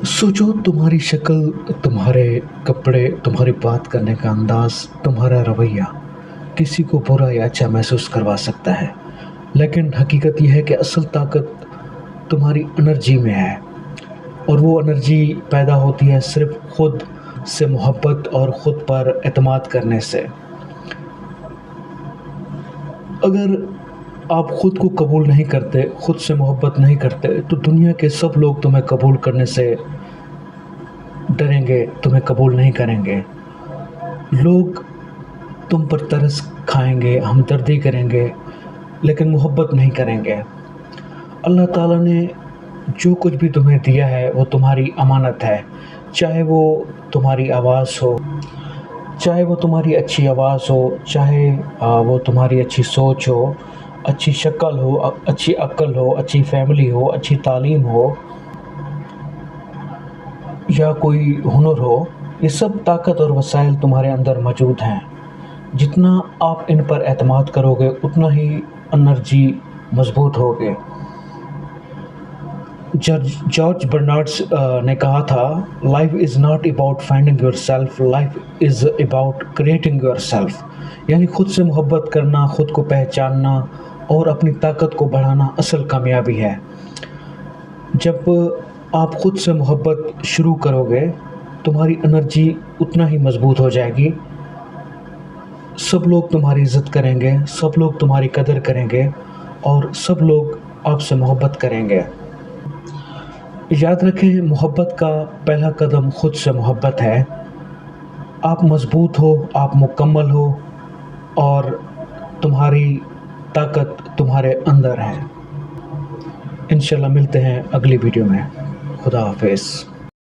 सोचो तुम्हारी शक्ल, तुम्हारे कपड़े, तुम्हारी बात करने का अंदाज, तुम्हारा रवैया किसी को बुरा या अच्छा महसूस करवा सकता है। लेकिन हकीकत यह है कि असल ताकत तुम्हारी एनर्जी में है, और वो एनर्जी पैदा होती है सिर्फ खुद से मोहब्बत और ख़ुद पर एतमाद करने से। अगर आप ख़ुद को कबूल नहीं करते, ख़ुद से मोहब्बत नहीं करते, तो दुनिया के सब लोग तुम्हें कबूल करने से डरेंगे, तुम्हें कबूल नहीं करेंगे। लोग तुम पर तरस खाएंगे, हमदर्दी करेंगे, लेकिन मोहब्बत नहीं करेंगे। अल्लाह ताला ने जो कुछ भी तुम्हें दिया है वो तुम्हारी अमानत है, चाहे वो तुम्हारी आवाज़ हो, चाहे वो तुम्हारी अच्छी आवाज़ हो, चाहे वो तुम्हारी अच्छी सोच हो, अच्छी शक्ल हो, अच्छी अक्ल हो, अच्छी फैमिली हो, अच्छी तालीम हो, या कोई हुनर हो। ये सब ताकत और वसाइल तुम्हारे अंदर मौजूद हैं। जितना आप इन पर एतमाद करोगे उतना ही एनर्जी मजबूत होगे। जॉर्ज बर्नार्ड्स ने कहा था, life is not about finding your self, life is about creating your self. यानी खुद से मोहब्बत करना, ख़ुद को पहचानना और अपनी ताकत को बढ़ाना असल कामयाबी है। जब आप ख़ुद से मोहब्बत शुरू करोगे, तुम्हारी एनर्जी उतना ही मजबूत हो जाएगी। सब लोग तुम्हारी इज़्ज़त करेंगे, सब लोग तुम्हारी कदर करेंगे और सब लोग आपसे मोहब्बत करेंगे। याद रखें, मोहब्बत का पहला कदम ख़ुद से मोहब्बत है। आप मज़बूत हो, आप मुकम्मल हो और तुम्हारी ताकत तुम्हारे अंदर है। इंशाल्लाह मिलते हैं अगली वीडियो में। खुदा हाफ़िज़।